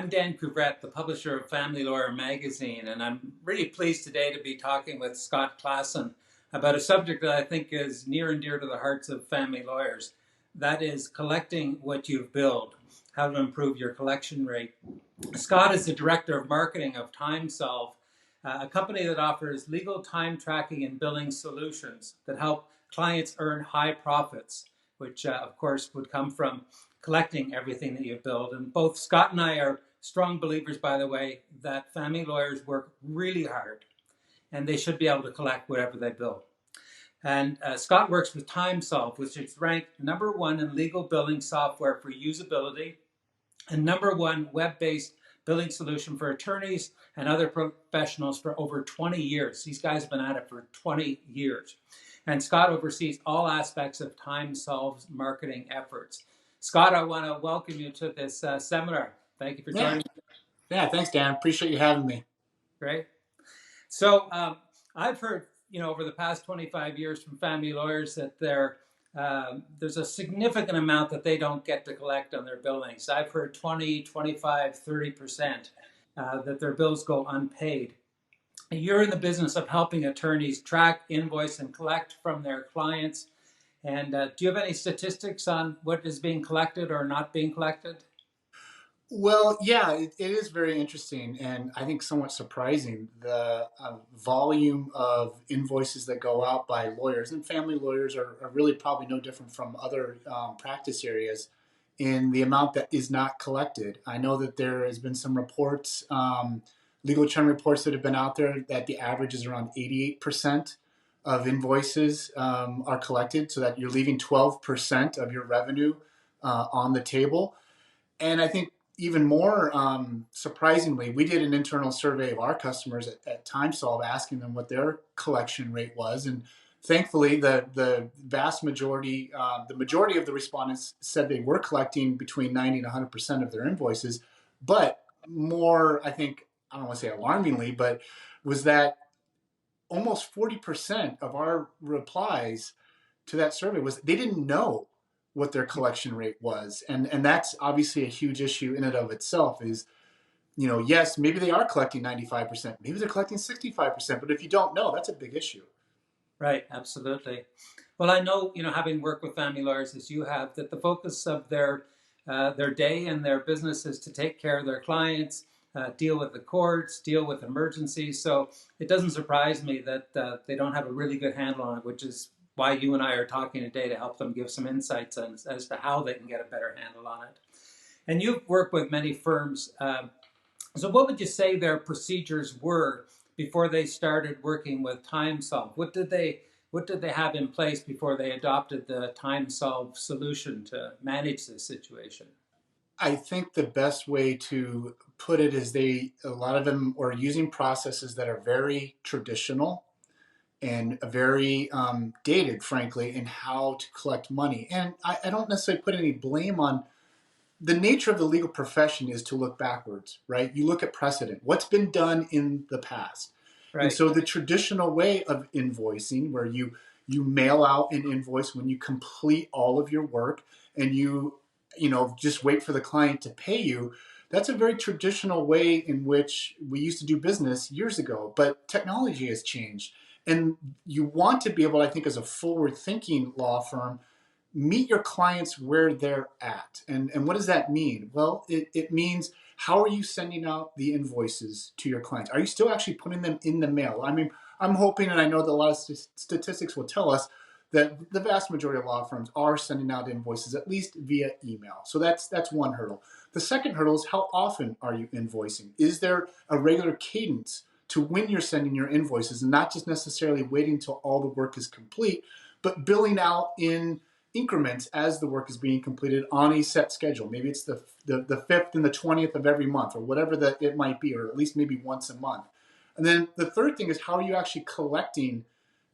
I'm Dan Couvrette, the publisher of Family Lawyer magazine, and I'm really pleased today to be talking with Scott Clasen about a subject that I think is near and dear to the hearts of family lawyers. That is collecting what you've billed, how to improve your collection rate. Scott is the director of marketing of TimeSolv, a company that offers legal time tracking and billing solutions that help clients earn high profits, which of course would come from collecting everything that you've billed. And both Scott and I are strong believers, by the way, that family lawyers work really hard and they should be able to collect whatever they bill. And Scott works with TimeSolv, which is ranked #1 in legal billing software for usability and #1 web-based billing solution for attorneys and other professionals for over 20 years. These guys have been at it for 20 years. And Scott oversees all aspects of TimeSolv's marketing efforts. Scott, I want to welcome you to this seminar. Thank you for joining me. Yeah, thanks, Dan. Appreciate you having me. Great. So I've heard, over the past 25 years from family lawyers that there's a significant amount that they don't get to collect on their billings. I've heard 20, 25, 30% that their bills go unpaid. You're in the business of helping attorneys track, invoice, and collect from their clients. And do you have any statistics on what is being collected or not being collected? Well, yeah, it is very interesting and I think somewhat surprising, the volume of invoices that go out by lawyers, and family lawyers are really probably no different from other practice areas in the amount that is not collected. I know that there has been some reports, legal trend reports that have been out there that the average is around 88% of invoices are collected, so that you're leaving 12% of your revenue on the table. And I think even more surprisingly, we did an internal survey of our customers at TimeSolv, asking them what their collection rate was. And thankfully, the vast majority, the majority of the respondents said they were collecting between 90 and 100% of their invoices. But more, I think, I don't want to say alarmingly, but was that almost 40% of our replies to that survey was they didn't know what their collection rate was. And that's obviously a huge issue in and of itself. Is, yes, maybe they are collecting 95%, maybe they're collecting 65%, but if you don't know, that's a big issue. Right, absolutely. Well, I know, having worked with family lawyers as you have, that the focus of their day and their business is to take care of their clients, deal with the courts, deal with emergencies. So it doesn't surprise me that they don't have a really good handle on it, which is why you and I are talking today, to help them give some insights as to how they can get a better handle on it. And you've worked with many firms. So what would you say their procedures were before they started working with TimeSolv? What did they have in place before they adopted the TimeSolv solution to manage this situation? I think the best way to put it is a lot of them are using processes that are very traditional and very dated, frankly, in how to collect money. And I don't necessarily put any blame on the nature of the legal profession. Is to look backwards, right? You look at precedent, what's been done in the past. Right. And so the traditional way of invoicing, where you mail out an invoice when you complete all of your work, and you just wait for the client to pay you. That's a very traditional way in which we used to do business years ago, but technology has changed. And you want to be able, I think, as a forward-thinking law firm, meet your clients where they're at. And what does that mean? Well, it means, how are you sending out the invoices to your clients? Are you still actually putting them in the mail? I mean, I'm hoping, and I know that a lot of statistics will tell us, that the vast majority of law firms are sending out invoices at least via email. So that's one hurdle. The second hurdle is, how often are you invoicing? Is there a regular cadence to when you're sending your invoices, and not just necessarily waiting until all the work is complete, but billing out in increments as the work is being completed on a set schedule? Maybe it's the 5th and the 20th of every month, or whatever that it might be, or at least maybe once a month. And then the third thing is, how are you actually collecting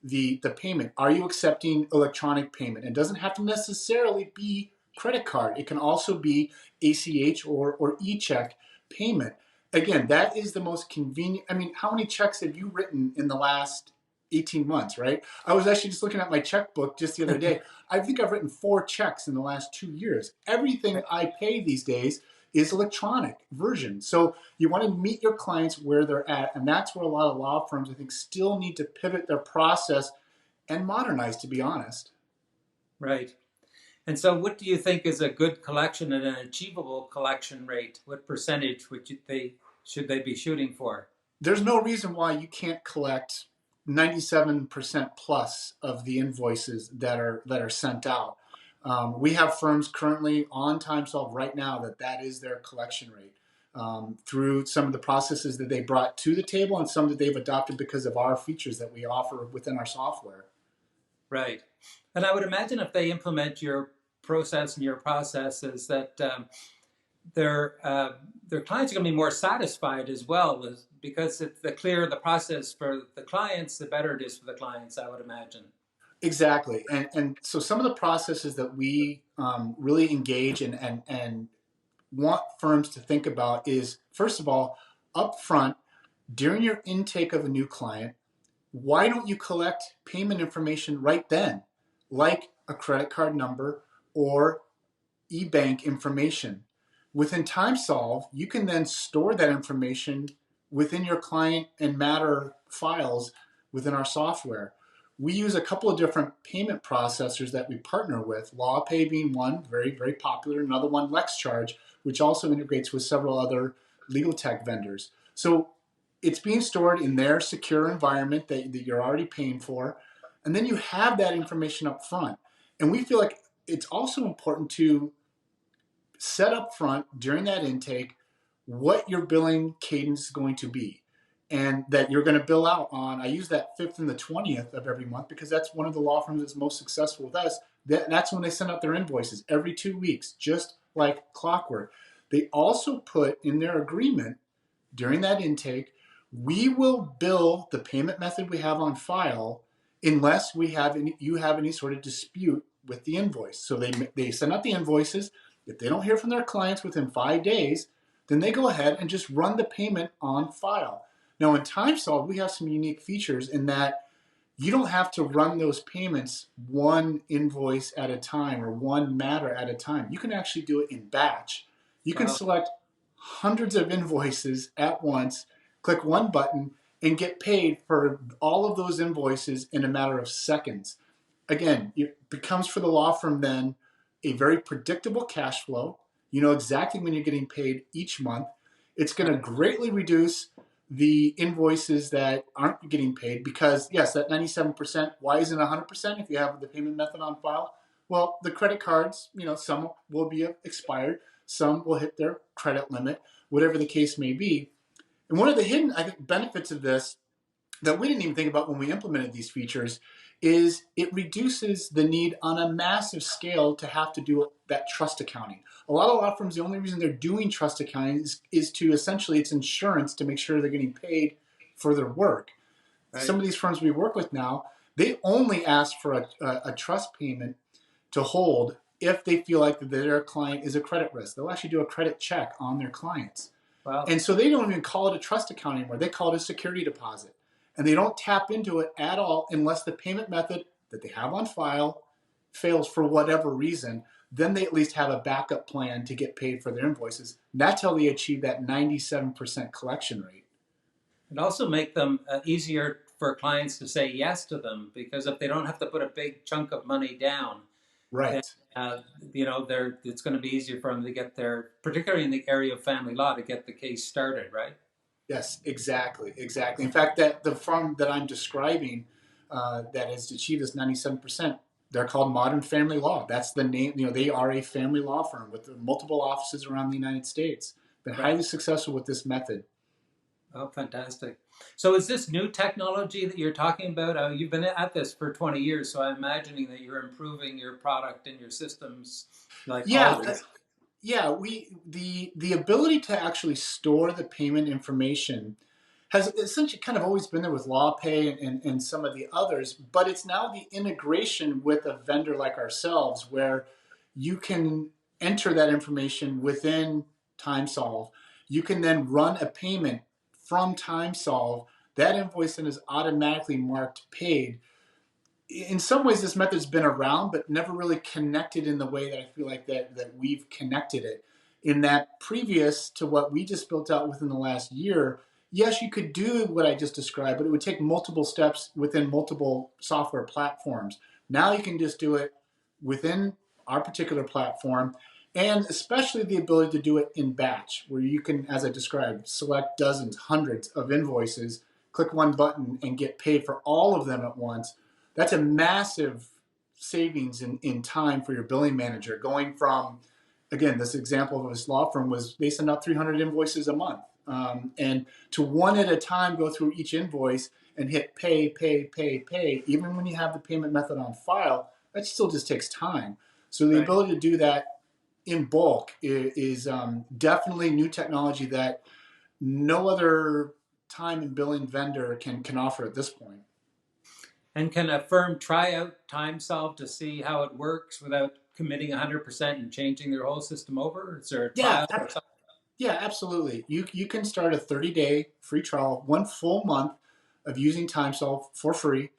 the payment? Are you accepting electronic payment? It doesn't have to necessarily be credit card. It can also be ACH or e-check payment. Again, that is the most convenient. I mean, how many checks have you written in the last 18 months, right? I was actually just looking at my checkbook just the other day. I think I've written 4 checks in the last 2 years. Everything I pay these days is electronic version. So you want to meet your clients where they're at, and that's where a lot of law firms, I think, still need to pivot their process and modernize, to be honest. Right. And so, what do you think is a good collection and an achievable collection rate? What percentage would they should they be shooting for? There's no reason why you can't collect 97% plus of the invoices that are sent out. We have firms currently on TimeSolv right now that is their collection rate, through some of the processes that they brought to the table and some that they've adopted because of our features that we offer within our software. Right. And I would imagine if they implement your process and your processes, that their clients are going to be more satisfied as well, because the clearer the process for the clients, the better it is for the clients, I would imagine. Exactly. And so some of the processes that we really engage in and want firms to think about is, first of all, upfront, during your intake of a new client, why don't you collect payment information right then, like a credit card number or e-bank information? Within TimeSolv, you can then store that information within your client and matter files within our software. We use a couple of different payment processors that we partner with, LawPay being one, very, very popular, another one, LexCharge, which also integrates with several other legal tech vendors. So it's being stored in their secure environment that you're already paying for. And then you have that information up front. And we feel like it's also important to set up front during that intake what your billing cadence is going to be, and that you're going to bill out on, I use that 5th and the 20th of every month because that's one of the law firms that's most successful with us. That's when they send out their invoices every 2 weeks, just like clockwork. They also put in their agreement during that intake, we will bill the payment method we have on file unless you have any sort of dispute with the invoice. So they send out the invoices. If they don't hear from their clients within 5 days, then they go ahead and just run the payment on file. Now in TimeSolv, we have some unique features in that you don't have to run those payments one invoice at a time or one matter at a time. You can actually do it in batch. You can Wow. select hundreds of invoices at once, click one button, and get paid for all of those invoices in a matter of seconds. Again, it becomes for the law firm then a very predictable cash flow. You know exactly when you're getting paid each month. It's going to greatly reduce the invoices that aren't getting paid because, yes, that 97%, why isn't it 100% if you have the payment method on file? Well, the credit cards, some will be expired, some will hit their credit limit, whatever the case may be. And one of the hidden, I think, benefits of this that we didn't even think about when we implemented these features is it reduces the need on a massive scale to have to do that trust accounting. A lot of law firms, the only reason they're doing trust accounting is to essentially, it's insurance to make sure they're getting paid for their work. Some Right. of these firms we work with now, they only ask for a trust payment to hold if they feel like that their client is a credit risk. They'll actually do a credit check on their clients. Wow. And so they don't even call it a trust account anymore. They call it a security deposit. And they don't tap into it at all unless the payment method that they have on file fails for whatever reason. Then they at least have a backup plan to get paid for their invoices. And that's how they achieve that 97% collection rate. And also make them easier for clients to say yes to them, because if they don't have to put a big chunk of money down, then Right. uh, it's going to be easier for them to get their, particularly in the area of family law, to get the case started, right? Yes, exactly, exactly. In fact, that the firm that I'm describing that has achieved this 97%, they're called Modern Family Law. That's the name. They are a family law firm with multiple offices around the United States. Been Right. highly successful with this method. Oh, fantastic. So is this new technology that you're talking about? You've been at this for 20 years, so I'm imagining that you're improving your product and your systems like Yeah, always. yeah. The ability to actually store the payment information has essentially kind of always been there with LawPay and some of the others, but it's now the integration with a vendor like ourselves where you can enter that information within TimeSolv. You can then run a payment from TimeSolv. That invoice then is automatically marked paid. In some ways, this method's been around, but never really connected in the way that I feel like that we've connected it. In that previous to what we just built out within the last year, yes, you could do what I just described, but it would take multiple steps within multiple software platforms. Now you can just do it within our particular platform, and especially the ability to do it in batch, where you can, as I described, select dozens, hundreds of invoices, click one button, and get paid for all of them at once. That's a massive savings in time for your billing manager, going from, again, this example of this law firm was they send out 300 invoices a month. And to one at a time go through each invoice and hit pay, pay, pay, pay, even when you have the payment method on file, that still just takes time. So the Right. ability to do that in bulk is definitely new technology that no other time and billing vendor can offer at this point. And can a firm try out TimeSolv to see how it works without committing 100% and changing their whole system over? Is there a Yeah, trial or something? yeah, absolutely. You can start a 30-day free trial, 1 full month of using TimeSolv for free.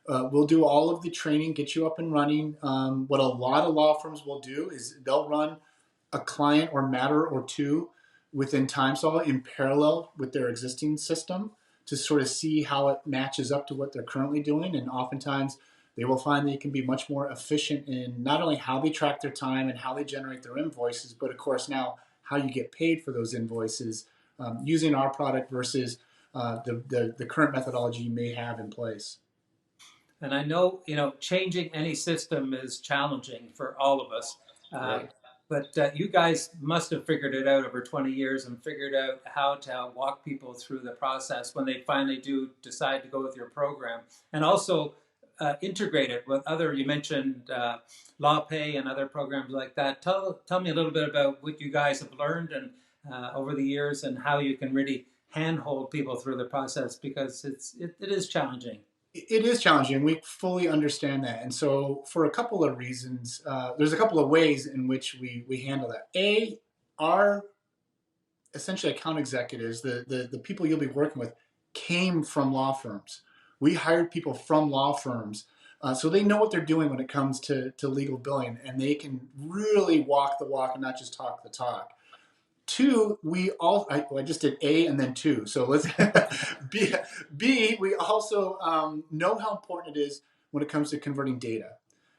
We'll do all of the training, get you up and running. What a lot of law firms will do is they'll run a client or matter or two within TimeSolv in parallel with their existing system to sort of see how it matches up to what they're currently doing. And oftentimes they will find they can be much more efficient in not only how they track their time and how they generate their invoices, but of course now how you get paid for those invoices using our product versus the current methodology you may have in place. And I know, changing any system is challenging for all of us. Uh, Right. but you guys must have figured it out over 20 years and figured out how to walk people through the process when they finally do decide to go with your program. And also integrate it with other, you mentioned LawPay and other programs like that. Tell me a little bit about what you guys have learned and over the years and how you can really handhold people through the process because it is challenging. It is challenging. We fully understand that. And so, for a couple of reasons, there's a couple of ways in which we handle that. A, our essentially account executives, the people you'll be working with, came from law firms. We hired people from law firms. So they know what they're doing when it comes to legal billing, and they can really walk the walk and not just talk the talk. Two, I just did A and then two. So let's B. We also know how important it is when it comes to converting data,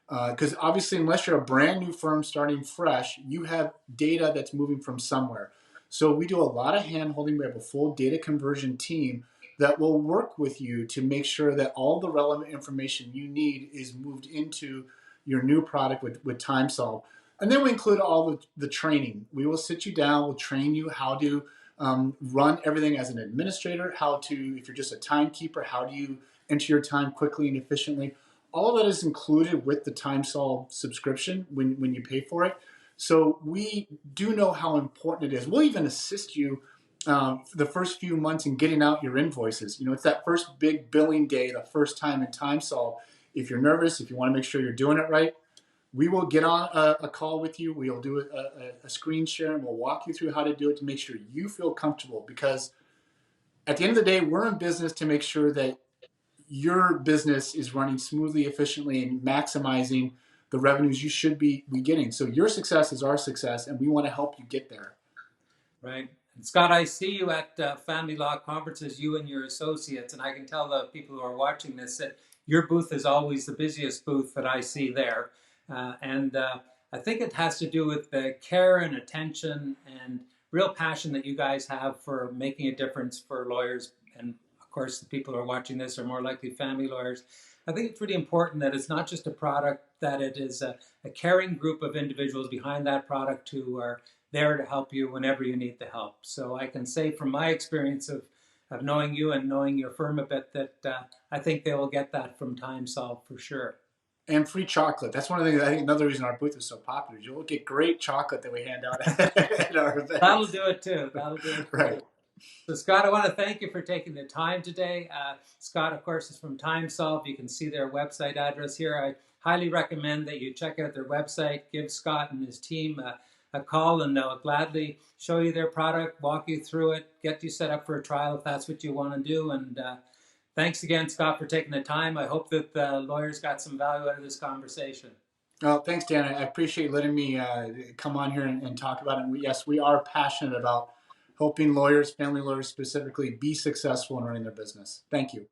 because obviously, unless you're a brand new firm starting fresh, you have data that's moving from somewhere. So we do a lot of hand holding. We have a full data conversion team that will work with you to make sure that all the relevant information you need is moved into your new product with TimeSolv. And then we include all the training. We will sit you down, we'll train you how to run everything as an administrator, how to, if you're just a timekeeper, how do you enter your time quickly and efficiently. All of that is included with the TimeSolv subscription when you pay for it. So we do know how important it is. We'll even assist you the first few months in getting out your invoices. It's that first big billing day, the first time in TimeSolv. If you're nervous, if you want to make sure you're doing it right, we will get on a call with you. We'll do a screen share and we'll walk you through how to do it to make sure you feel comfortable. Because at the end of the day, we're in business to make sure that your business is running smoothly, efficiently, and maximizing the revenues you should be getting. So your success is our success, and we want to help you get there. Right. And Scott, I see you at family law conferences, you and your associates, and I can tell the people who are watching this that your booth is always the busiest booth that I see there. And I think it has to do with the care and attention and real passion that you guys have for making a difference for lawyers. And of course, the people who are watching this are more likely family lawyers. I think it's really important that it's not just a product, that it is a caring group of individuals behind that product who are there to help you whenever you need the help. So I can say from my experience of knowing you and knowing your firm a bit that I think they will get that from TimeSolv for sure. And free chocolate. That's one of the things, I think another reason our booth is so popular. You'll get great chocolate that we hand out at our That'll events. do it too. That'll do it too. Right. So Scott, I want to thank you for taking the time today. Scott, of course, is from TimeSolv. You can see their website address here. I highly recommend that you check out their website, give Scott and his team a call, and they'll gladly show you their product, walk you through it, get you set up for a trial if that's what you want to do. And thanks again, Scott, for taking the time. I hope that the lawyers got some value out of this conversation. Well, thanks, Dan. I appreciate letting me come on here and talk about it. And yes, we are passionate about helping lawyers, family lawyers specifically, be successful in running their business. Thank you.